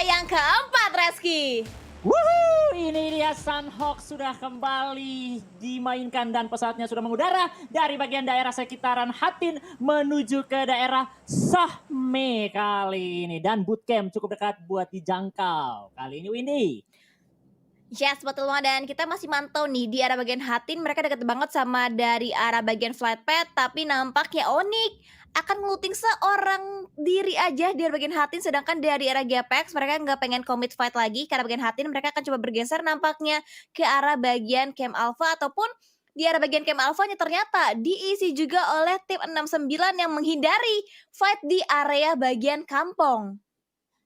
yang keempat, Reski. Wuhu, ini dia Sunhawk sudah kembali dimainkan dan pesawatnya sudah mengudara dari bagian daerah sekitaran Hatin menuju ke daerah Sahme kali ini. Dan bootcamp cukup dekat buat dijangkau. Kali ini Windy. Yes, betul banget. Dan kita masih mantau nih di arah bagian Hatin. Mereka deket banget sama dari arah bagian flight pad. Tapi nampaknya Onyx akan ngeluting seorang diri aja di arah bagian Hatin. Sedangkan dari arah Gapex mereka nggak pengen commit fight lagi. Karena bagian Hatin mereka akan coba bergeser nampaknya ke arah bagian Camp Alpha. Ataupun di arah bagian Camp Alpha-nya ternyata diisi juga oleh tim 69 yang menghindari fight di area bagian kampung.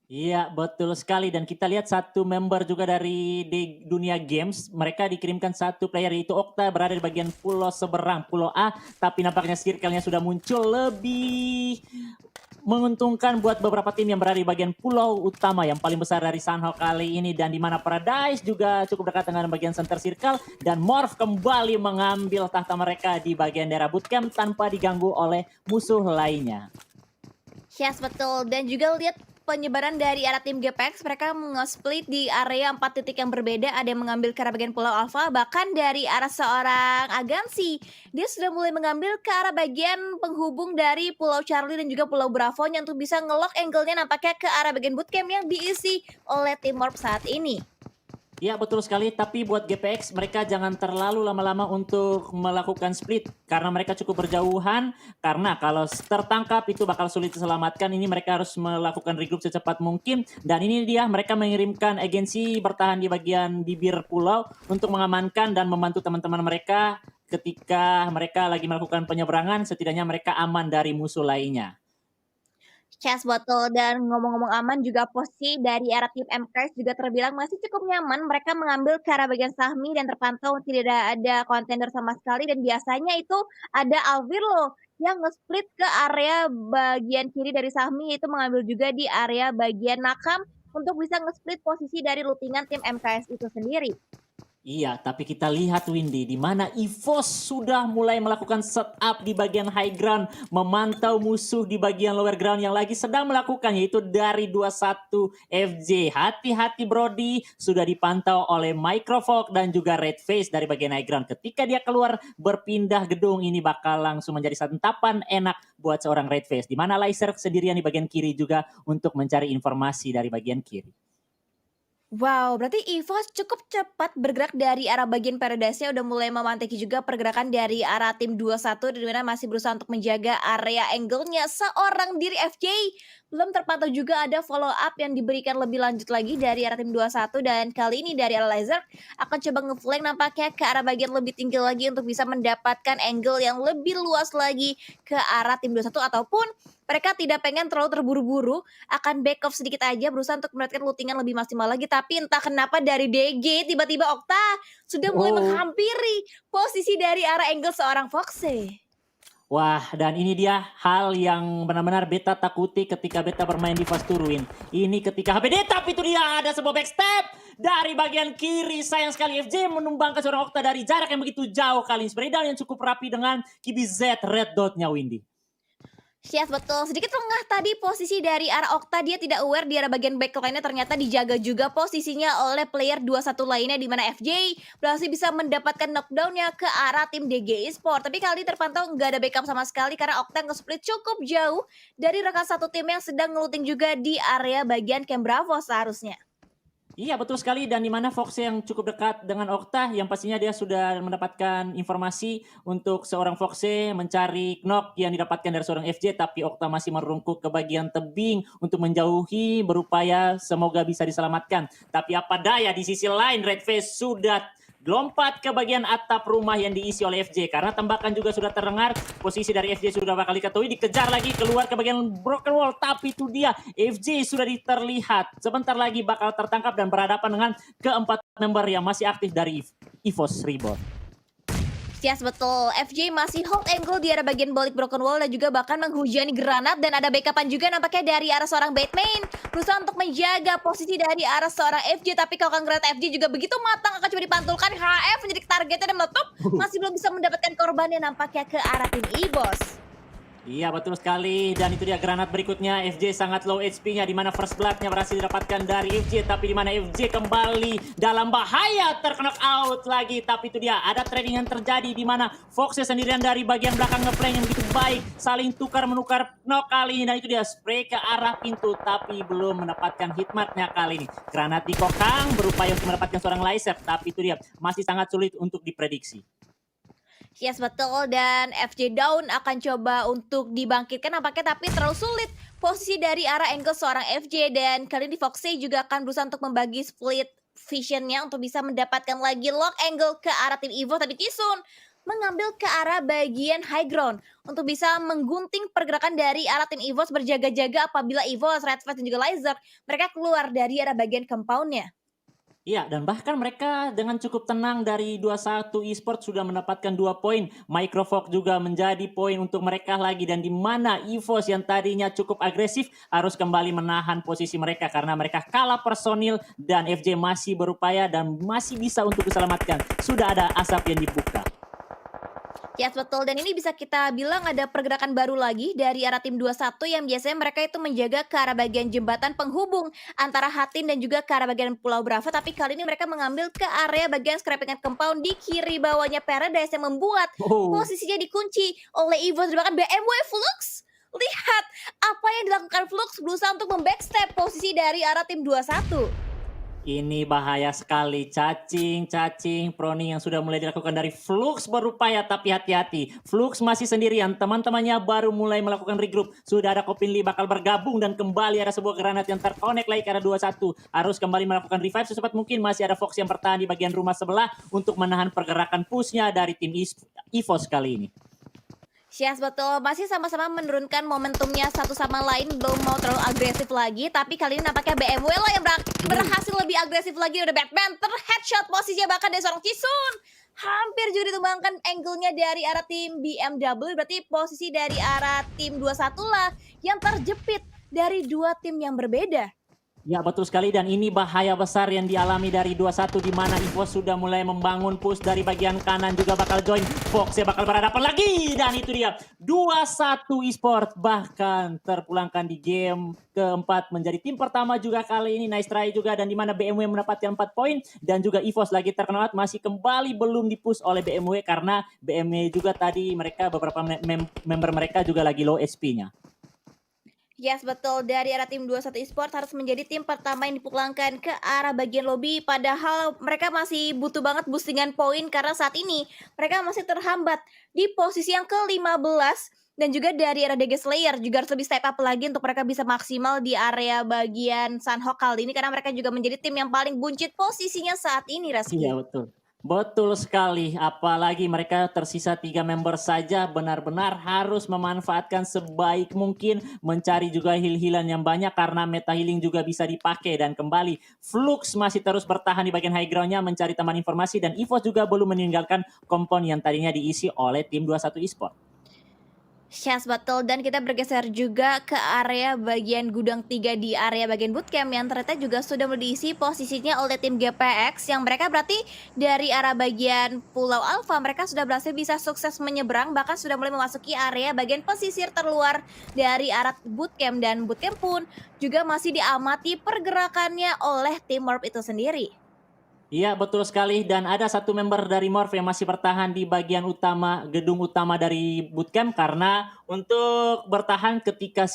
Iya betul sekali, dan kita lihat satu member juga dari dunia games. Mereka dikirimkan satu player yaitu Okta berada di bagian pulau seberang, pulau A. Tapi nampaknya circle-nya sudah muncul lebih menguntungkan buat beberapa tim yang berada di bagian pulau utama yang paling besar dari Sunhawk kali ini. Dan di mana Paradise juga cukup dekat dengan bagian center circle. Dan Morph kembali mengambil tahta mereka di bagian daerah bootcamp tanpa diganggu oleh musuh lainnya. Yes, betul. Dan juga lihat penyebaran dari arah tim Gapex, mereka nge-split di area 4 titik yang berbeda. Ada yang mengambil ke arah bagian Pulau Alpha, bahkan dari arah seorang Agansi, dia sudah mulai mengambil ke arah bagian penghubung dari Pulau Charlie dan juga Pulau Bravo-nya untuk bisa nge-lock angle-nya nampaknya ke arah bagian bootcamp yang diisi oleh tim Morph saat ini. Ya betul sekali, tapi buat GPX mereka jangan terlalu lama-lama untuk melakukan split. Karena mereka cukup berjauhan, karena kalau tertangkap itu bakal sulit diselamatkan. Ini mereka harus melakukan regroup secepat mungkin. Dan ini dia, mereka mengirimkan agensi bertahan di bagian bibir pulau untuk mengamankan dan membantu teman-teman mereka ketika mereka lagi melakukan penyeberangan. Setidaknya mereka aman dari musuh lainnya. Yes, betul. Dan ngomong-ngomong aman juga posisi dari arah tim MKS juga terbilang masih cukup nyaman. Mereka mengambil ke arah bagian Sahmi dan terpantau tidak ada kontender sama sekali. Dan biasanya itu ada Alvirlo yang nge-split ke area bagian kiri dari Sahmi, itu mengambil juga di area bagian Nakam untuk bisa nge-split posisi dari lootingan tim MKS itu sendiri. Iya, tapi kita lihat Windy, di mana EVOS sudah mulai melakukan setup di bagian high ground, memantau musuh di bagian lower ground yang lagi sedang melakukan, yaitu dari 21 FJ. Hati-hati Brody, sudah dipantau oleh Microfolk dan juga Redface dari bagian high ground. Ketika dia keluar berpindah gedung, ini bakal langsung menjadi santapan enak buat seorang Redface. Di mana Laser sendirian di bagian kiri juga untuk mencari informasi dari bagian kiri. Wow, berarti EVOS cukup cepat bergerak dari arah bagian Paradise-nya, udah mulai memantiki juga pergerakan dari arah tim 21 di mana masih berusaha untuk menjaga area angle-nya seorang diri FJ. Belum terpantau juga ada follow up yang diberikan lebih lanjut lagi dari arah tim 21, dan kali ini dari arah Laser akan coba ngeflank nampaknya ke arah bagian lebih tinggi lagi untuk bisa mendapatkan angle yang lebih luas lagi ke arah tim 21, ataupun mereka tidak pengen terlalu terburu-buru, akan back off sedikit aja berusaha untuk mendapatkan lootingan lebih maksimal lagi. Tapi entah kenapa dari DG tiba-tiba Okta sudah mulai menghampiri posisi dari arah angle seorang Foxe. Wah, dan ini dia hal yang benar-benar beta takuti ketika beta bermain di Fast Turwin. Ini ketika HPD, tapi itu dia ada sebuah backstep dari bagian kiri. Sayang sekali FJ menumbangkan seorang Okta dari jarak yang begitu jauh kali. Spray down yang cukup rapi dengan Kibi Z red dotnya Windy. Yes, betul. Sedikit lengah tadi posisi dari arah Okta, dia tidak aware di arah bagian backline-nya ternyata dijaga juga posisinya oleh player 21 lainnya, di mana FJ berhasil bisa mendapatkan knockdown-nya ke arah tim DG Esport. Tapi kali ini terpantau nggak ada backup sama sekali karena Okta nge-split cukup jauh dari rekan satu tim yang sedang ngeluting juga di area bagian Camp Bravo seharusnya. Iya betul sekali, dan di mana Fox yang cukup dekat dengan Okta yang pastinya dia sudah mendapatkan informasi untuk seorang Fox mencari knock yang didapatkan dari seorang FJ, tapi Okta masih merungkuk ke bagian tebing untuk menjauhi, berupaya semoga bisa diselamatkan. Tapi apa daya di sisi lain Redface sudah lompat ke bagian atap rumah yang diisi oleh FJ karena tembakan juga sudah terdengar. Posisi dari FJ sudah bakal diketahui, dikejar lagi keluar ke bagian broken wall, tapi itu dia FJ sudah terlihat sebentar lagi bakal tertangkap dan berhadapan dengan keempat member yang masih aktif dari EVOS Reborn. Yes, betul. FJ masih hold angle di arah bagian balik broken wall dan juga bahkan menghujani granat, dan ada backupan juga nampaknya dari arah seorang Batman berusaha untuk menjaga posisi dari arah seorang FJ. Tapi kalau granat FJ juga begitu matang akan coba dipantulkan. HF menjadi targetnya dan meletup, masih belum bisa mendapatkan korbannya nampaknya ke arah tim EVOS. Iya betul sekali dan itu dia granat berikutnya FJ sangat low HP-nya di mana first blood-nya berhasil didapatkan dari FJ tapi di mana FJ kembali dalam bahaya terkena out lagi tapi itu dia ada trading yang terjadi di mana Foxnya sendirian dari bagian belakang ngeplank yang begitu baik saling tukar menukar knock kali ini dan itu dia spray ke arah pintu tapi belum mendapatkan hitmark-nya kali ini granat dikokang berupaya untuk mendapatkan seorang laser tapi itu dia masih sangat sulit untuk diprediksi. Yes, betul, dan FJ Dawn akan coba untuk dibangkitkan nampaknya tapi terlalu sulit posisi dari arah angle seorang FJ dan kali ini Foxy juga akan berusaha untuk membagi split visionnya untuk bisa mendapatkan lagi lock angle ke arah tim Evo tapi Kisun mengambil ke arah bagian high ground untuk bisa menggunting pergerakan dari arah tim EVOS berjaga-jaga apabila EVOS, Red Flash dan juga Laser mereka keluar dari arah bagian compoundnya. Iya, dan bahkan mereka dengan cukup tenang dari 21 Esports sudah mendapatkan 2 poin. Microfox juga menjadi poin untuk mereka lagi dan di mana EVOS yang tadinya cukup agresif harus kembali menahan posisi mereka karena mereka kalah personil dan FJ masih berupaya dan masih bisa untuk diselamatkan. Sudah ada asap yang dibuka. Yes, betul, dan ini bisa kita bilang ada pergerakan baru lagi dari arah tim 21 yang biasanya mereka itu menjaga ke arah bagian jembatan penghubung antara Hatin dan juga ke arah bagian Pulau Brava, tapi kali ini mereka mengambil ke area bagian scrapping and compound di kiri bawahnya Paradise yang membuat Oh, posisinya dikunci oleh Evo dan bahkan BMW Flux. Lihat apa yang dilakukan Flux berusaha untuk membackstep posisi dari arah tim 21. ini bahaya sekali. Cacing proning yang sudah mulai dilakukan dari Flux berupaya tapi hati-hati. Flux masih sendirian. Teman-temannya baru mulai melakukan regroup. Sudah ada Kopin Lee bakal bergabung dan kembali ada sebuah granat yang terkonek lagi ke arah 21. Harus kembali melakukan revive secepat mungkin. Masih ada Fox yang bertahan di bagian rumah sebelah untuk menahan pergerakan pushnya dari tim EVOS kali ini. Yes, betul. Masih sama-sama menurunkan momentumnya satu sama lain, belum mau terlalu agresif lagi. Tapi kali ini nampaknya BMW lah yang berhasil lebih agresif lagi. Udah Batman terheadshot posisinya bahkan dari seorang Kisun. Hampir juga ditumbangkan angle-nya dari arah tim BMW. Berarti posisi dari arah tim 21 lah yang terjepit dari dua tim yang berbeda. Ya betul sekali dan ini bahaya besar yang dialami dari 21 di mana EVOS sudah mulai membangun push dari bagian kanan juga bakal join Fox ya bakal berhadapan lagi dan itu dia 21 Esports bahkan terpulangkan di game keempat menjadi tim pertama juga kali ini nice try juga dan di mana BMW mendapatkan 4 poin dan juga EVOS lagi terkenal masih kembali belum dipush oleh BMW karena BMW juga tadi mereka beberapa member mereka juga lagi low HP-nya. Yes, betul. Dari arah tim 21 Esports harus menjadi tim pertama yang dipulangkan ke arah bagian lobby. Padahal mereka masih butuh banget boostingan poin karena saat ini mereka masih terhambat di posisi yang ke-15. Dan juga dari arah DG Slayer juga harus lebih step up lagi untuk mereka bisa maksimal di area bagian Sunhawk kali ini. Karena mereka juga menjadi tim yang paling buncit posisinya saat ini, Iya Reski. betul. Betul sekali, apalagi mereka tersisa 3 member saja benar-benar harus memanfaatkan sebaik mungkin mencari juga heal-healan yang banyak karena meta healing juga bisa dipakai dan kembali Flux masih terus bertahan di bagian high ground-nya mencari teman informasi dan EVOS juga belum meninggalkan kompon yang tadinya diisi oleh tim 21 Esport. Yes, betul, dan kita bergeser juga ke area bagian gudang 3 di area bagian bootcamp yang ternyata juga sudah diisi posisinya oleh tim GPX yang mereka berarti dari arah bagian Pulau Alpha mereka sudah berhasil bisa sukses menyeberang bahkan sudah mulai memasuki area bagian pesisir terluar dari arah bootcamp dan bootcamp pun juga masih diamati pergerakannya oleh tim Morph itu sendiri. Iya betul sekali dan ada satu member dari Morph yang masih bertahan di bagian utama gedung utama dari bootcamp karena untuk bertahan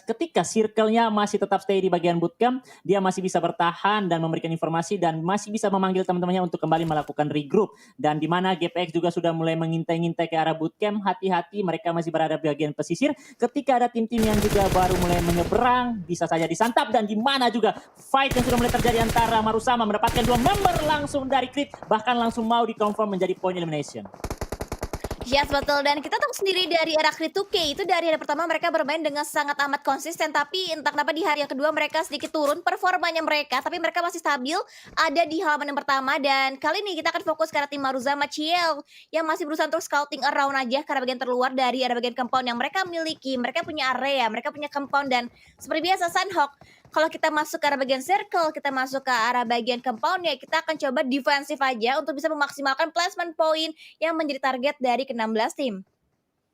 ketika circle-nya masih tetap stay di bagian bootcamp dia masih bisa bertahan dan memberikan informasi dan masih bisa memanggil teman-temannya untuk kembali melakukan regroup dan di mana GPX juga sudah mulai mengintai-ngintai ke arah bootcamp hati-hati mereka masih berada di bagian pesisir ketika ada tim-tim yang juga baru mulai menyeberang bisa saja disantap dan di mana juga fight yang sudah mulai terjadi antara Marusama mendapatkan 2 member langsung dari crit bahkan langsung mau dikonfirm menjadi point elimination. Yes, betul, dan kita tahu sendiri dari era Creed 2K itu dari hari pertama mereka bermain dengan sangat amat konsisten tapi entah kenapa di hari yang kedua mereka sedikit turun performanya mereka tapi mereka masih stabil ada di halaman yang pertama dan kali ini kita akan fokus ke arah tim Maruzama Ciel yang masih berusaha untuk scouting around aja karena bagian terluar dari ada bagian compound yang mereka miliki mereka punya area, mereka punya compound dan seperti biasa Sunhawk kalau kita masuk ke arah bagian circle, kita masuk ke arah bagian compound ya kita akan coba defensif aja untuk bisa memaksimalkan placement point yang menjadi target dari ke-16 tim.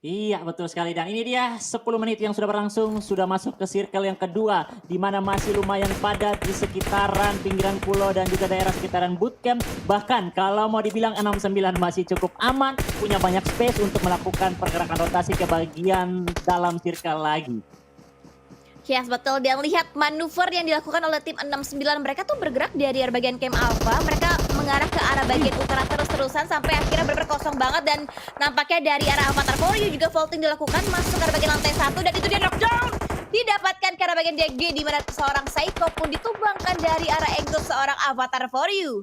Iya, betul sekali. Dan ini dia 10 menit yang sudah berlangsung, sudah masuk ke circle yang kedua, di mana masih lumayan padat di sekitaran pinggiran pulau dan juga daerah sekitaran bootcamp. Bahkan kalau mau dibilang 69 masih cukup aman, punya banyak space untuk melakukan pergerakan rotasi ke bagian dalam circle lagi. Yes, betul. Dan lihat manuver yang dilakukan oleh tim 69. Mereka tuh bergerak dari arah bagian camp Alpha. Mereka mengarah ke arah bagian utara terus-terusan sampai akhirnya benar-benar kosong banget. Dan nampaknya dari arah Avatar For You juga vaulting dilakukan masuk ke arah bagian lantai 1. Dan itu dia knockdown. Didapatkan ke arah bagian DG di mana seorang Psycho pun ditumbangkan dari arah angle seorang Avatar For You.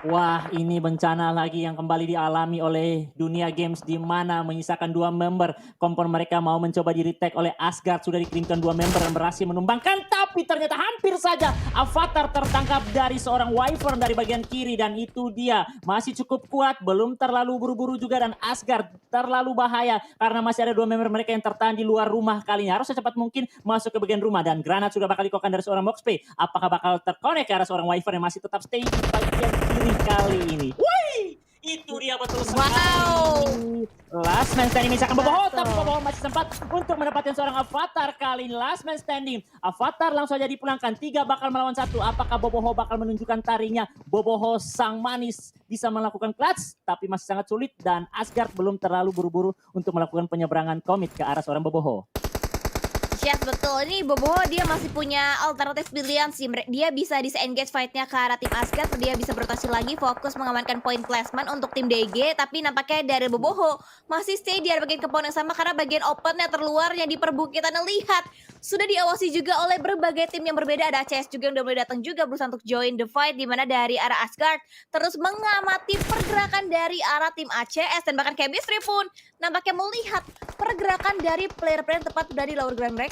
Wah, ini bencana lagi yang kembali dialami oleh dunia games di mana menyisakan 2 member. Kompon mereka mau mencoba di retake oleh Asgard. Sudah dikirimkan 2 member yang berhasil menumbangkan. Tapi ternyata hampir saja Avatar tertangkap dari seorang Wyvern dari bagian kiri. Dan itu dia. Masih cukup kuat. Belum terlalu buru-buru juga. Dan Asgard terlalu bahaya. Karena masih ada 2 member mereka yang tertahan di luar rumah kali ini. Harus secepat mungkin masuk ke bagian rumah. Dan granat sudah bakal dikokan dari seorang Moxpay. Apakah bakal terkonek ke arah seorang Wyvern yang masih tetap stay di bagian kiri kali ini? Wih, itu dia betul sekali. Wow. Last man standing misalkan Boboho, tapi Boboho masih sempat untuk mendapatkan seorang Avatar kali ini. Last man standing, Avatar langsung saja dipulangkan. 3 bakal melawan 1. Apakah Boboho bakal menunjukkan tarinya? Boboho sang manis bisa melakukan clutch, tapi masih sangat sulit. Dan Asgard belum terlalu buru-buru untuk melakukan penyeberangan komit ke arah seorang Boboho. Yes, betul. Ini Boboho dia masih punya alternatif pilihan sih. Dia bisa disengage fight-nya ke arah tim Asgard. Dia bisa berotasi lagi, fokus mengamankan point placement untuk tim DG. Tapi nampaknya dari Boboho masih stay di bagian compound yang sama karena bagian opennya terluarnya di perbukitan. Lihat, sudah diawasi juga oleh berbagai tim yang berbeda. Ada CS juga yang udah mulai datang juga berusaha untuk join the fight. Dimana dari arah Asgard terus mengamati pergerakan dari arah tim ACS. Dan bahkan Chemistry pun nampaknya melihat pergerakan dari player-player tepat dari lower ground mereka.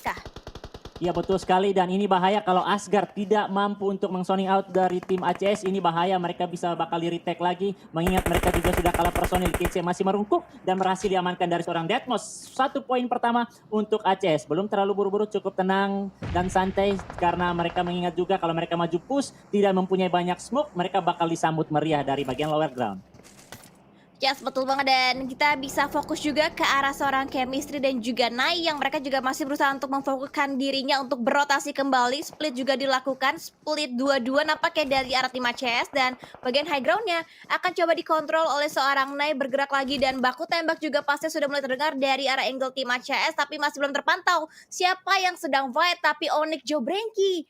Iya betul sekali, dan ini bahaya kalau Asgard tidak mampu untuk meng-zoning out dari tim ACS. Ini bahaya, mereka bisa bakal di-retake lagi. Mengingat mereka juga sudah kalah personil. KC masih merungkuk dan berhasil diamankan dari seorang Deadmos. 1 poin pertama untuk ACS. Belum terlalu buru-buru, cukup tenang dan santai. Karena mereka mengingat juga kalau mereka maju push, tidak mempunyai banyak smoke, mereka bakal disambut meriah dari bagian lower ground. Yes, betul banget. Dan kita bisa fokus juga ke arah seorang Chemistry dan juga Nai yang mereka juga masih berusaha untuk memfokuskan dirinya untuk berotasi kembali. Split juga dilakukan, split 2-2 nampaknya dari arah tim ACS. Dan bagian high groundnya akan coba dikontrol oleh seorang Nai bergerak lagi. Dan baku tembak juga pasti sudah mulai terdengar dari arah angle tim ACS. Tapi masih belum terpantau siapa yang sedang fight. Tapi Onyx Jobrenki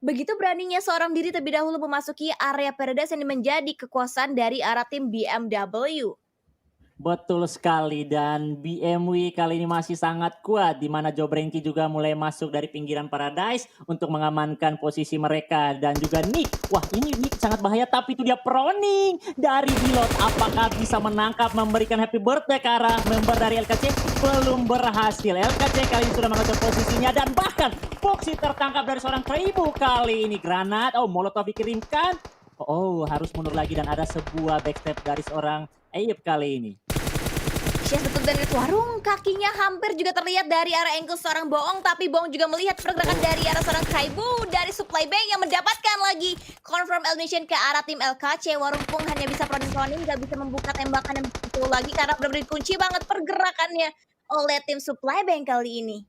begitu beraninya seorang diri terlebih dahulu memasuki area Paradise yang menjadi kekuasaan dari arah tim BMW. Betul sekali, dan BMW kali ini masih sangat kuat di mana Jobrenki juga mulai masuk dari pinggiran Paradise untuk mengamankan posisi mereka. Dan juga Nick, wah ini Nick sangat bahaya, tapi itu dia proning dari Bilot. Apakah bisa menangkap, memberikan happy birthday ke arah member dari LKC? Belum berhasil. LKC kali ini sudah mengatur posisinya dan bahkan Foxy tertangkap dari seorang Kaibu kali ini. Granat, Molotov dikirimkan. Harus mundur lagi dan ada sebuah backstep dari seorang Ayub kali ini. Yes, betul. Dan warung kakinya hampir juga terlihat dari arah angle seorang Boong. Tapi Boong juga melihat pergerakan dari arah seorang Kaibu dari supply bank yang mendapatkan lagi confirm elimination ke arah tim LKC. Warung pun hanya bisa proning-proning, gak bisa membuka tembakan yang betul lagi karena benar-benar dikunci banget pergerakannya oleh tim supply bank kali ini.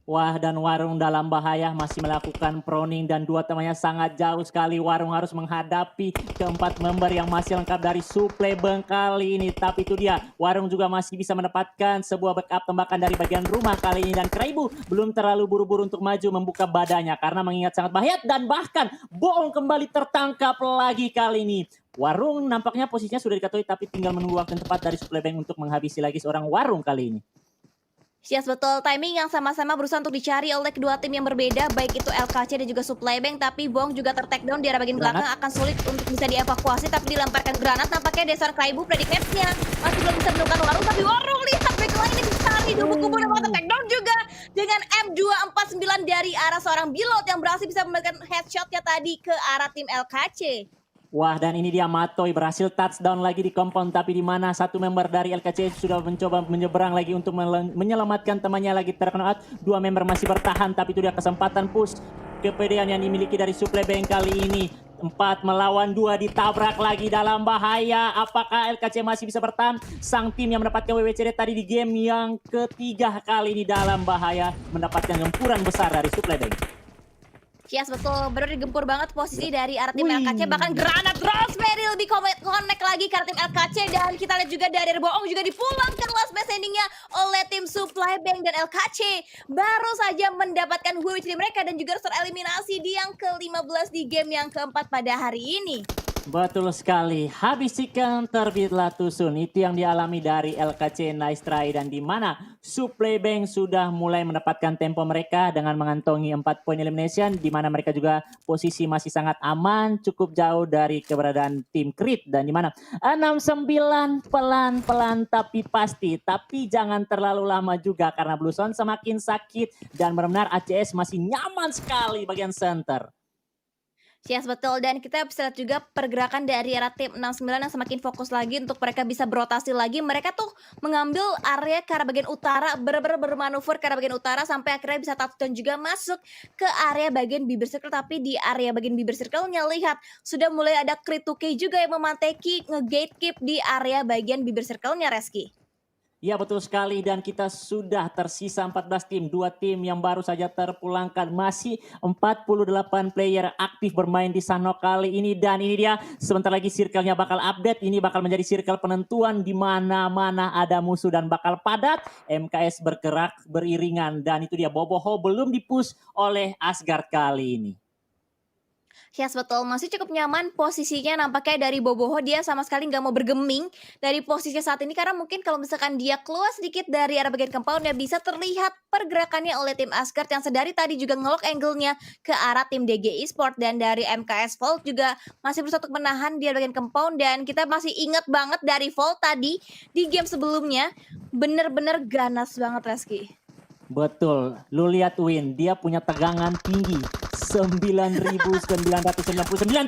Wah, dan Warung dalam bahaya, masih melakukan proning dan 2 temannya sangat jauh sekali. Warung harus menghadapi keempat member yang masih lengkap dari supply bank kali ini. Tapi itu dia, Warung juga masih bisa mendapatkan sebuah backup tembakan dari bagian rumah kali ini. Dan Kreibu belum terlalu buru-buru untuk maju membuka badannya karena mengingat sangat bahaya. Dan bahkan Boong kembali tertangkap lagi kali ini. Warung nampaknya posisinya sudah diketahui, tapi tinggal menunggu waktu yang tepat dari supply bank untuk menghabisi lagi seorang Warung kali ini. Yes, betul. Timing yang sama-sama berusaha untuk dicari oleh kedua tim yang berbeda, baik itu LKC dan juga supply bank. Tapi Boong juga tertakedown di arah bagian belakang, akan sulit untuk bisa dievakuasi. Tapi dilemparkan granat, nampaknya Desar Kaibu predict match-nya masih belum bisa menemukan Warung. Tapi Warung lihat backline ini dicari kubu-kubu dan tertakedown juga dengan M249 dari arah seorang Bilot yang berhasil bisa memberikan headshot-nya tadi ke arah tim LKC. Wah, dan ini dia Matoy berhasil touchdown lagi di compound, tapi di mana satu member dari LKC sudah mencoba menyeberang lagi untuk menyelamatkan temannya lagi terkena out. 2 member masih bertahan, tapi itu dia kesempatan push kepedean yang dimiliki dari supply bank kali ini. 4 melawan 2 ditabrak lagi dalam bahaya. Apakah LKC masih bisa bertahan? Sang tim yang mendapatkan WWCD tadi di game yang ketiga kali ini dalam bahaya mendapatkan gempuran besar dari Supply Bank. Yes, betul. Bener digempur banget posisi dari arah tim LKC. Bahkan Wih. granat Rosemary lebih connect lagi ke arah tim LKC. Dan kita lihat juga dari Bohong juga dipulangkan last man standing-nya oleh tim Supply Bank dan LKC. Baru saja mendapatkan WWCD mereka dan juga tereliminasi di yang ke-15 di game yang keempat pada hari ini. Betul sekali. Habis chicken terbitlah tusun. Itu yang dialami dari LKC Nice Try dan di mana Supply Bank sudah mulai mendapatkan tempo mereka dengan mengantongi 4 poin elimination di mana mereka juga posisi masih sangat aman, cukup jauh dari keberadaan tim Crit dan di mana 6-9 pelan-pelan tapi pasti. Tapi jangan terlalu lama juga karena Blueson semakin sakit dan benar-benar ACS masih nyaman sekali bagian center. Yes, betul. Dan kita bisa lihat juga pergerakan dari arah tim 69 yang semakin fokus lagi untuk mereka bisa berotasi lagi. Mereka tuh mengambil area ke arah bagian utara, bener-bener bermanuver ke arah bagian utara sampai akhirnya bisa touchdown juga masuk ke area bagian Bieber Circle. Tapi di area bagian Bieber Circle-nya lihat sudah mulai ada Crit 2K juga yang memanteki nge-gatekeep di area bagian Bieber Circle-nya, Reski. Ya betul sekali dan kita sudah tersisa 14 tim. 2 tim yang baru saja terpulangkan. Masih 48 player aktif bermain di Sanok kali ini. Dan ini dia sebentar lagi circle-nya bakal update. Ini bakal menjadi circle penentuan di mana-mana ada musuh dan bakal padat. MKS bergerak beriringan dan itu dia Boboho belum dipush oleh Asgard kali ini. Yes, betul. Masih cukup nyaman posisinya nampaknya dari Boboho dia sama sekali nggak mau bergeming dari posisinya saat ini karena mungkin kalau misalkan dia keluar sedikit dari arah bagian compound ya bisa terlihat pergerakannya oleh tim Asgard yang sedari tadi juga ngelock angle-nya ke arah tim DG Esport dan dari MKS Volt juga masih berusaha untuk menahan di bagian compound dan kita masih ingat banget dari Volt tadi di game sebelumnya bener-bener ganas banget Reski. Betul, lu lihat Win, dia punya tegangan tinggi 9.999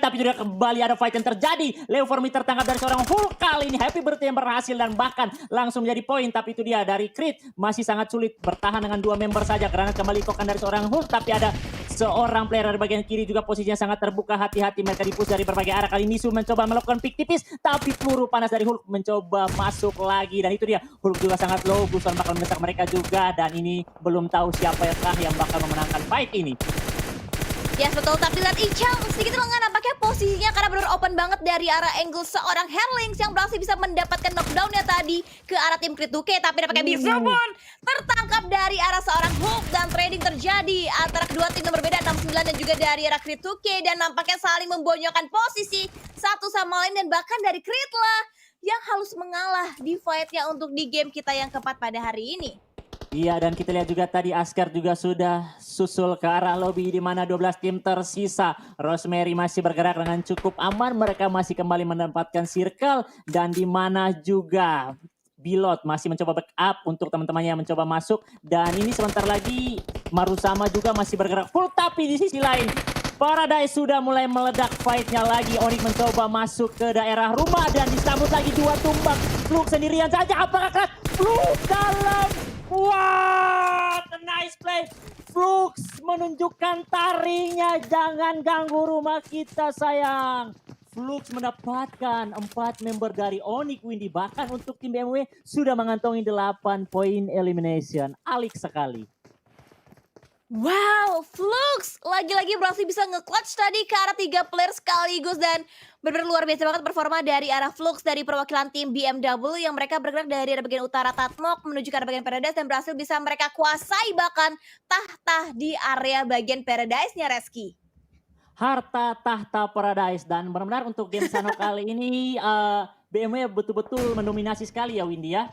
tapi sudah kembali ada fight yang terjadi. Leo Formi tertangkap dari seorang Hulk kali ini. Happy birthday yang berhasil dan bahkan langsung menjadi poin. Tapi itu dia dari Crit masih sangat sulit bertahan dengan 2 member saja. Karena kembali kokan dari seorang Hulk tapi ada seorang player dari bagian kiri juga posisinya sangat terbuka. Hati-hati mereka dipush dari berbagai arah. Kali ini Su mencoba melakukan pick tipis tapi peluru panas dari Hulk mencoba masuk lagi dan itu dia Hulk juga sangat low. Busan bakal mendesak mereka juga dan ini belum tahu siapa yang bakal memenangkan fight ini. Yes, betul. Tapi lihat Ichang sedikit lengah nampaknya posisinya karena benar open banget dari arah angle seorang Herlings yang berhasil bisa mendapatkan knockdown-nya tadi ke arah tim Crit 2K. Tapi nampaknya Bisabon tertangkap dari arah seorang Hulk dan trading terjadi antara kedua tim yang berbeda 69 dan juga dari arah Crit 2K dan nampaknya saling membonyokkan posisi satu sama lain dan bahkan dari Crit lah yang harus mengalah di fight-nya untuk di game kita yang keempat pada hari ini. Iya dan kita lihat juga tadi Asgard juga sudah susul ke arah lobby di mana 12 tim tersisa. Rosemary masih bergerak dengan cukup aman. Mereka masih kembali mendapatkan circle dan di mana juga Bilot masih mencoba backup untuk teman-temannya yang mencoba masuk dan ini sebentar lagi Marusama juga masih bergerak full tapi di sisi lain Paradise sudah mulai meledak fight-nya lagi. Onyx mencoba masuk ke daerah rumah dan disambut lagi 2 tumbang. Fluk sendirian saja apakah Fluk dalam. What a nice play. Flux menunjukkan taringnya. Jangan ganggu rumah kita sayang. Flux mendapatkan 4 member dari Onyx Windy. Bahkan untuk tim BMW sudah mengantongi 8 poin elimination. Alik sekali. Wow, Flux lagi-lagi berhasil bisa nge-clutch tadi ke arah 3 player sekaligus dan benar-benar luar biasa banget performa dari arah Flux dari perwakilan tim BMW yang mereka bergerak dari arah bagian utara Tatmok menuju ke arah bagian Paradise dan berhasil bisa mereka kuasai bahkan tahta di area bagian Paradise-nya Reski. Harta tahta Paradise dan benar-benar untuk game Sanok kali ini BMW betul-betul mendominasi sekali ya Windy ya.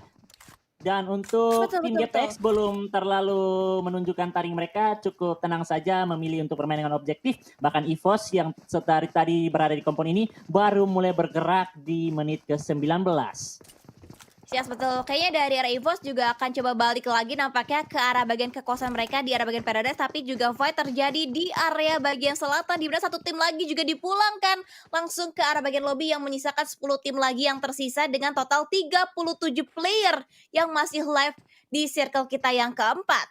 Dan untuk tim GPX belum terlalu menunjukkan taring mereka, cukup tenang saja memilih untuk bermain dengan objektif. Bahkan EVOS yang setari tadi berada di kompon ini baru mulai bergerak di menit ke-19. Yes, betul. Kayaknya dari arah EVOS juga akan coba balik lagi nampaknya ke arah bagian kekuasaan mereka di arah bagian Paradise. Tapi juga fight terjadi di area bagian selatan di mana satu tim lagi juga dipulangkan langsung ke arah bagian lobby yang menyisakan 10 tim lagi yang tersisa dengan total 37 player yang masih live di circle kita yang keempat.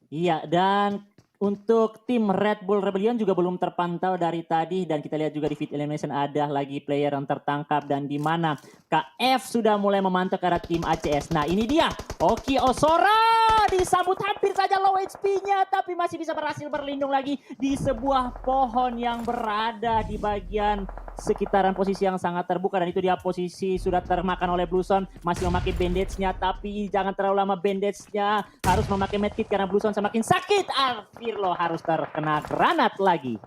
Iya, dan Untuk tim Red Bull Rebellion juga belum terpantau dari tadi dan kita lihat juga di feed elimination ada lagi player yang tertangkap dan di mana KF sudah mulai memantau ke arah tim ACS. Nah ini dia Oki Osora disambut hampir saja low HP-nya tapi masih bisa berhasil berlindung lagi di sebuah pohon yang berada di bagian sekitaran posisi yang sangat terbuka dan itu dia posisi sudah termakan oleh Blueson masih memakai bandage-nya tapi jangan terlalu lama bandage-nya harus memakai medkit karena Blueson semakin sakit. Firlo harus terkena granat lagi.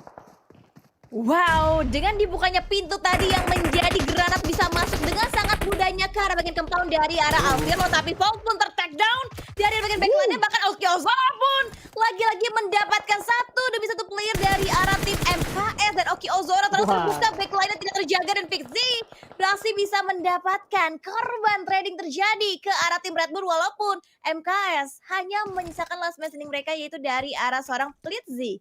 Wow, dengan dibukanya pintu tadi yang menjadi granat bisa masuk dengan sangat mudahnya ke arah bagian compound dari arah Alvirlo, tapi Fault pun ter-take down dari bagian backline-nya, bahkan Oki Ozora pun lagi-lagi mendapatkan satu demi satu player dari arah tim MKS dan Oki Ozora terus terbuka, backline-nya tidak terjaga dan Pixie berhasil bisa mendapatkan korban trading terjadi ke arah tim Red Bull walaupun MKS hanya menyisakan last man standing mereka yaitu dari arah seorang Plitzy.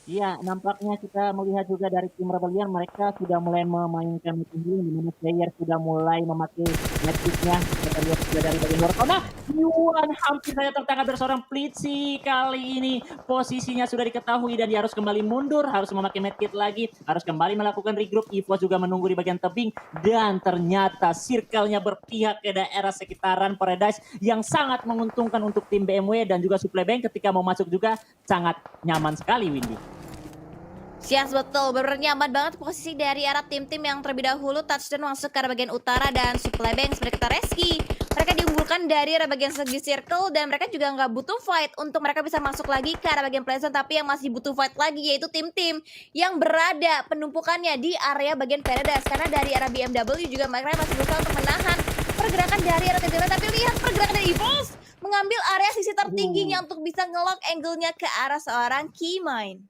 Iya, nampaknya kita melihat juga dari tim Rebellion mereka sudah mulai memainkan meeting healing di mana player sudah mulai memakai medkitnya. Kita lihat juga dari bagian luar kona. Yuan hampir saja tertangkap dari seorang Plitzy. Kali ini posisinya sudah diketahui dan dia harus kembali mundur, harus memakai medkit lagi, harus kembali melakukan regroup. EVOS juga menunggu di bagian tebing dan ternyata circle-nya berpihak ke daerah sekitaran Paradise yang sangat menguntungkan untuk tim BMW dan juga Supply Bank ketika mau masuk juga sangat nyaman sekali Windy. Yes, betul. Benar nyaman banget posisi dari arah tim-tim yang terlebih dahulu touchdown masuk ke arah bagian utara dan Supply Bank seperti kata Reski. Mereka diunggulkan dari arah bagian segi circle dan mereka juga nggak butuh fight untuk mereka bisa masuk lagi ke arah bagian playzone. Tapi yang masih butuh fight lagi yaitu tim-tim yang berada penumpukannya di area bagian Paradise. Karena dari arah BMW juga mereka masih berusaha untuk menahan pergerakan dari arah tim lain. Tapi lihat pergerakan dari EVOS mengambil area sisi tertingginya untuk bisa ngelock angle-nya ke arah seorang Keymind.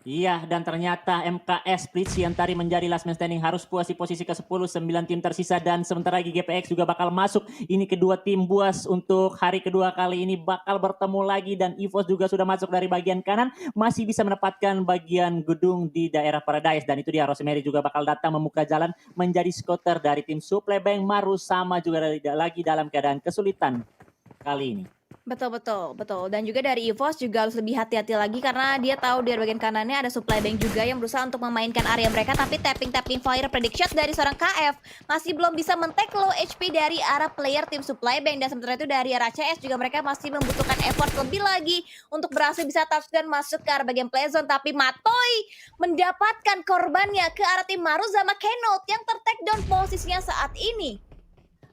Iya, dan ternyata MKS Plitzy yang tadi menjadi last man standing harus puas di posisi ke-10, 9 tim tersisa dan sebentar lagi GPX juga bakal masuk. Ini kedua tim buas untuk hari kedua kali ini bakal bertemu lagi dan EVOS juga sudah masuk dari bagian kanan, masih bisa mendapatkan bagian gedung di daerah Paradise dan itu dia Rosemary juga bakal datang membuka jalan menjadi skuter dari tim Supply Bank Maru sama juga lagi dalam keadaan kesulitan kali ini. Betul betul betul dan juga dari EVOS juga harus lebih hati-hati lagi karena dia tahu di bagian kanannya ada Supply Bank juga yang berusaha untuk memainkan area mereka tapi tapping fire predict shot dari seorang KF masih belum bisa men-take low HP dari arah player tim Supply Bank dan sementara itu dari arah CS juga mereka masih membutuhkan effort lebih lagi untuk berhasil bisa touchdown masuk ke arah bagian play zone tapi Matoy mendapatkan korbannya ke arah tim Maru sama Kenot yang ter-take down posisinya saat ini.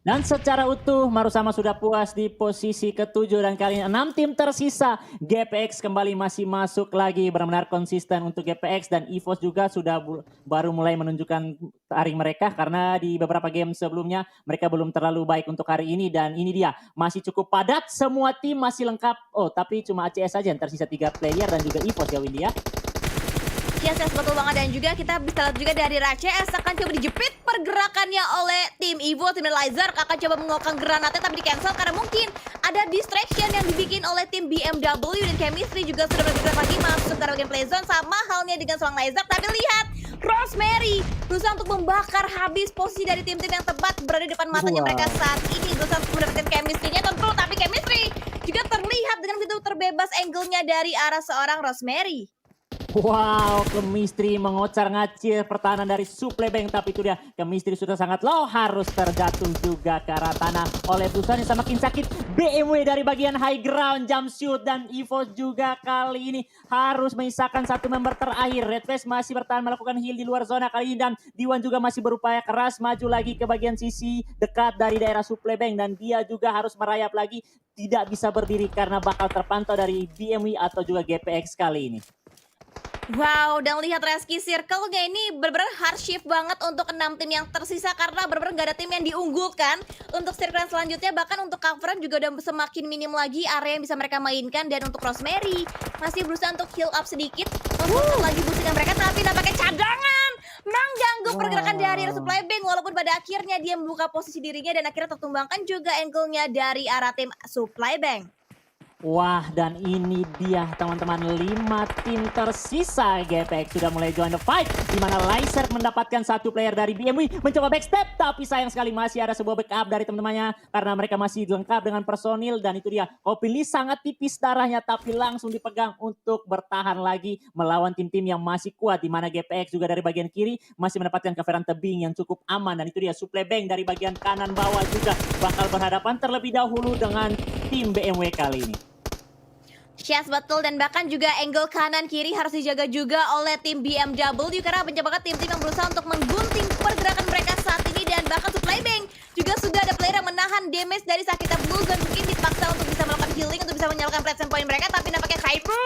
Dan secara utuh Marusama sudah puas di posisi ke-7 dan kali ini 6 tim tersisa. GPX kembali masih masuk lagi benar-benar konsisten untuk GPX dan EVOS juga sudah baru mulai menunjukkan taring mereka karena di beberapa game sebelumnya mereka belum terlalu baik untuk hari ini dan ini dia masih cukup padat semua tim masih lengkap. Oh tapi cuma ACS saja yang tersisa 3 player dan juga EVOS ya Windy ya. Yes, betul banget dan juga kita bisa lihat juga dari RCS akan coba dijepit pergerakannya oleh tim Evo, tim Lizard akan coba mengokang granatnya tapi di cancel karena mungkin ada distraction yang dibikin oleh tim BMW dan Chemistry juga sudah bergerak lagi masuk ke bagian play zone sama halnya dengan seorang Lizard tapi lihat Rosemary berusaha untuk membakar habis posisi dari tim-tim yang tepat berada di depan matanya mereka saat ini berusaha untuk mendapatkan chemistry-nya tentu tapi Chemistry juga terlihat dengan begitu terbebas angle-nya dari arah seorang Rosemary. Wow, Chemistry mengocar-ngacir pertahanan dari Supply Bank tapi itu dia Chemistry sudah sangat low harus terjatuh juga ke arah tanah oleh Busan yang semakin sakit. BMW dari bagian high ground jump shoot dan EVOS juga kali ini harus menyisakan satu member terakhir. Redface masih bertahan melakukan heal di luar zona kali ini dan Diwan juga masih berupaya keras maju lagi ke bagian sisi dekat dari daerah Supply Bank dan dia juga harus merayap lagi tidak bisa berdiri karena bakal terpantau dari BMW atau juga GPX kali ini. Wow, dan lihat Reski circle-nya ini benar-benar hard shift banget untuk 6 tim yang tersisa karena benar-benar gak ada tim yang diunggulkan untuk circle selanjutnya bahkan untuk coveran juga udah semakin minim lagi area yang bisa mereka mainkan dan untuk Rosemary masih berusaha untuk heal up sedikit untuk lagi boostingan mereka tapi nampaknya cadangan mengganggu pergerakan dari Supply Bank walaupun pada akhirnya dia membuka posisi dirinya dan akhirnya tertumbangkan juga angle-nya dari arah tim Supply Bank. Wah, dan ini dia teman-teman 5 tim tersisa GPX sudah mulai join the fight di mana Lyser mendapatkan satu player dari BMW mencoba backstep tapi sayang sekali masih ada sebuah backup dari teman-temannya karena mereka masih lengkap dengan personil dan itu dia Kopili sangat tipis darahnya tapi langsung dipegang untuk bertahan lagi melawan tim-tim yang masih kuat di mana GPX juga dari bagian kiri masih mendapatkan coveran tebing yang cukup aman dan itu dia Suple Bank dari bagian kanan bawah juga bakal berhadapan terlebih dahulu dengan tim BMW kali ini. Yes, betul, dan bahkan juga angle kanan kiri harus dijaga juga oleh tim BMW karena banyak banget tim-tim yang berusaha untuk menggunting pergerakan mereka saat ini dan bahkan Supply Bank juga sudah ada player yang menahan damage dari Sakita Blue dan mungkin dipaksa untuk bisa melakukan healing untuk bisa menyalakan placement point mereka tapi nampaknya Kaifu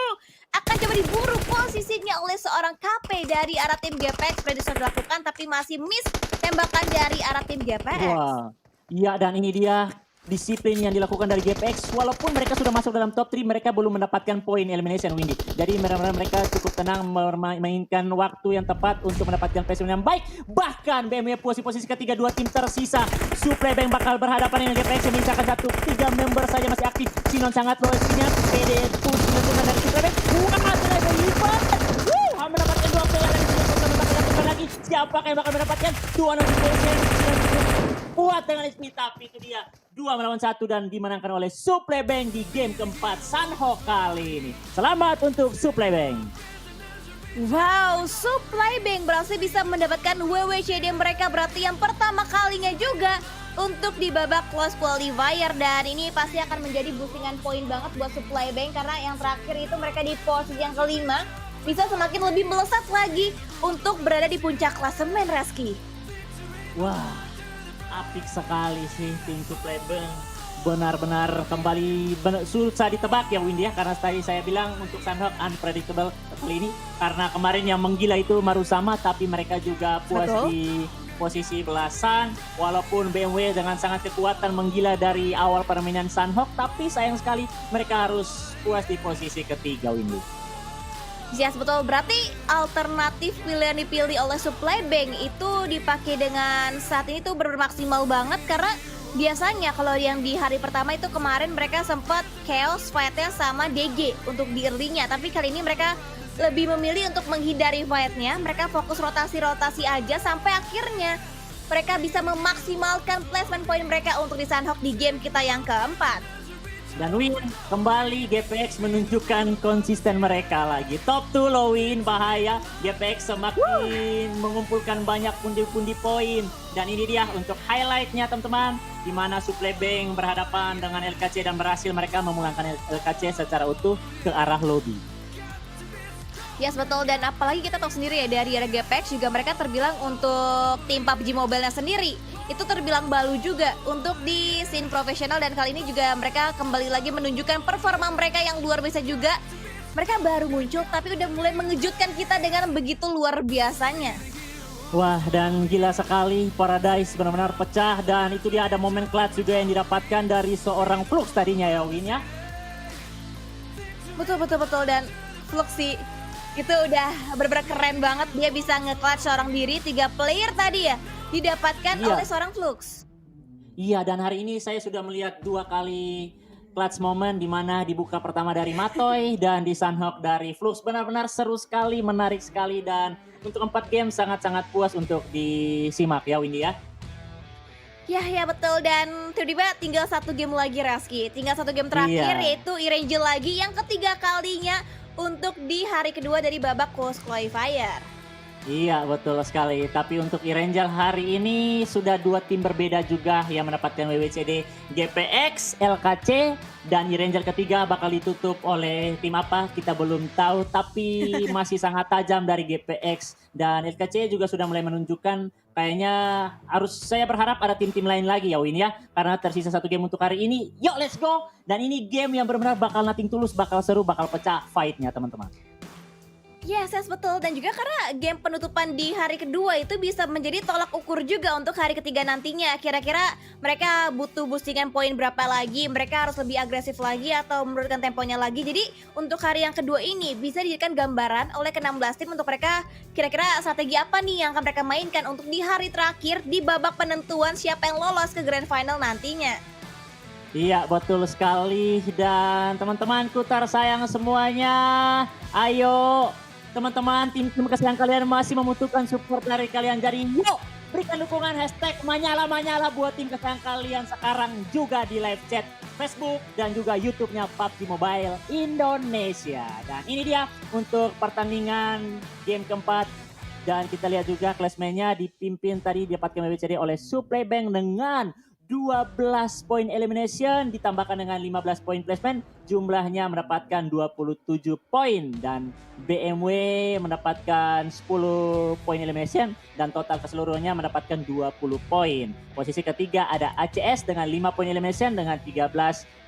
akan coba diburu posisinya oleh seorang KP dari arah tim GPX. Prediksi dilakukan tapi masih miss tembakan dari arah tim GPX. Wah, iya dan ini dia disiplin yang dilakukan dari GPX. Walaupun mereka sudah masuk dalam top 3, mereka belum mendapatkan poin elimination Windy. Jadi mereka cukup tenang memainkan waktu yang tepat untuk mendapatkan placement yang baik. Bahkan BMW posisi ketiga, 2 tim tersisa. Suple Bank bakal berhadapan dengan GPX yang menyisakan 3 member saja masih aktif. Sinon sangat low skill-nya. PD push menentukan dari Suple Bank. Wah, tenaga lipat. Mendapatkan 2 player yang bakal lagi. Siapa yang bakal mendapatkan 2 kuat dengan SP tapi itu dia 2 melawan 1 dan dimenangkan oleh Suple Bank di game keempat Sanhok kali ini. Selamat untuk Suple Bank. Wow, Supply Bank berhasil bisa mendapatkan WWCD mereka berarti yang pertama kalinya juga untuk di babak close qualifier dan ini pasti akan menjadi boostingan poin banget buat Supply Bank karena yang terakhir itu mereka di posisi yang kelima bisa semakin lebih melesat lagi untuk berada di puncak klasemen Reski. Wah, apik sekali sih tim Suple Bank. Benar-benar kembali susah ditebak ya Windy ya karena tadi saya bilang untuk Sanhok unpredictable kali ini karena kemarin yang menggila itu Marusama tapi mereka juga puas di posisi belasan walaupun BMW dengan sangat kekuatan menggila dari awal permainan Sanhok tapi sayang sekali mereka harus puas di posisi ketiga Windy. Yes, betul. Berarti alternatif pilihan dipilih oleh Supply Bank itu dipakai dengan saat ini tuh bermaksimal banget karena biasanya kalau yang di hari pertama itu kemarin mereka sempat chaos fight-nya sama DG untuk di early-nya. Tapi kali ini mereka lebih memilih untuk menghindari fight-nya. Mereka fokus rotasi-rotasi aja sampai akhirnya mereka bisa memaksimalkan placement point mereka untuk di Sanhok di game kita yang keempat. Dan win, kembali GPX menunjukkan konsisten mereka lagi. Top 2 low win, bahaya. GPX semakin mengumpulkan banyak pundi-pundi poin. Dan ini dia untuk highlightnya teman-teman. Di mana Suple Bank berhadapan dengan LKC dan berhasil mereka memulangkan LKC secara utuh ke arah lobby. Yes, betul, dan apalagi kita tahu sendiri ya dari GPX juga mereka terbilang untuk tim PUBG Mobile-nya sendiri itu terbilang baru juga untuk di scene profesional dan kali ini juga mereka kembali lagi menunjukkan performa mereka yang luar biasa juga. Mereka baru muncul tapi udah mulai mengejutkan kita dengan begitu luar biasanya. Wah, dan gila sekali Paradise benar-benar pecah dan itu dia ada momen clutch juga yang didapatkan dari seorang Flux tadinya ya Win ya. Betul dan Flux sih itu udah bener-bener keren banget, dia bisa nge-clutch seorang diri 3 player tadi ya didapatkan oleh seorang Flux. Iya, dan hari ini saya sudah melihat 2 kali clutch moment di mana dibuka pertama dari Matoy dan di Sanhok dari Flux. Benar-benar seru sekali, menarik sekali dan untuk 4 game sangat-sangat puas untuk disimak ya Windy ya. Ya betul, dan tiba-tiba tinggal 1 game lagi Reski. Tinggal 1 game terakhir yaitu Erangel lagi yang ketiga kalinya untuk di hari kedua dari babak close qualifier. Iya betul sekali, tapi untuk Erangel hari ini sudah 2 tim berbeda juga yang mendapatkan WWCD. GPX, LKC, dan Erangel ketiga bakal ditutup oleh tim apa kita belum tahu tapi masih sangat tajam dari GPX. Dan LKC juga sudah mulai menunjukkan kayaknya saya berharap ada tim-tim lain lagi ya Win ya. Karena tersisa 1 game untuk hari ini, yuk let's go. Dan ini game yang benar-benar bakal nothing tulus, bakal seru, bakal pecah fight-nya teman-teman. Yes, betul. Dan juga karena game penutupan di hari kedua itu bisa menjadi tolak ukur juga untuk hari ketiga nantinya. Kira-kira mereka butuh boostingan poin berapa lagi, mereka harus lebih agresif lagi atau menurunkan temponya lagi. Jadi untuk hari yang kedua ini bisa dijadikan gambaran oleh ke-16 tim untuk mereka kira-kira strategi apa nih yang akan mereka mainkan untuk di hari terakhir di babak penentuan siapa yang lolos ke grand final nantinya. Iya, betul sekali. Dan teman-temanku tersayang semuanya, ayo teman-teman, tim-tim kesayangan kalian masih membutuhkan support dari kalian. Jadi yuk berikan dukungan hashtag Manyala buat tim kesayangan kalian sekarang juga di live chat Facebook dan juga YouTube-nya PUBG Mobile Indonesia. Dan ini dia untuk pertandingan game keempat. Dan kita lihat juga klasmennya dipimpin tadi didapatkan WCD oleh Supply Bank dengan 12 poin elimination ditambahkan dengan 15 poin placement, jumlahnya mendapatkan 27 poin dan BMW mendapatkan 10 poin elimination dan total keseluruhannya mendapatkan 20 poin. Posisi ketiga ada ACS dengan 5 poin elimination dengan 13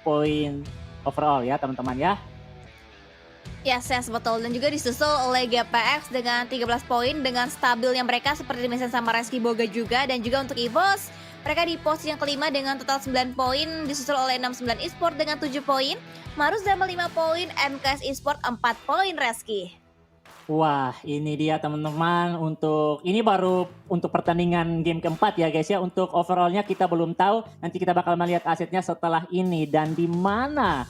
poin overall ya teman-teman ya. Yes, yes, betul. Dan juga disusul oleh GPX dengan 13 poin dengan stabilnya mereka seperti dimention sama Reski Boga juga. Dan juga untuk EVOS, mereka di posisi yang kelima dengan total 9 poin, disusul oleh 69 Esport dengan 7 poin, Marus Dama 5 poin, MKS Esport 4 poin, Reski. Wah, ini dia teman-teman untuk ini baru untuk pertandingan game keempat ya guys ya. Untuk overallnya kita belum tahu. Nanti kita bakal melihat asetnya setelah ini dan di mana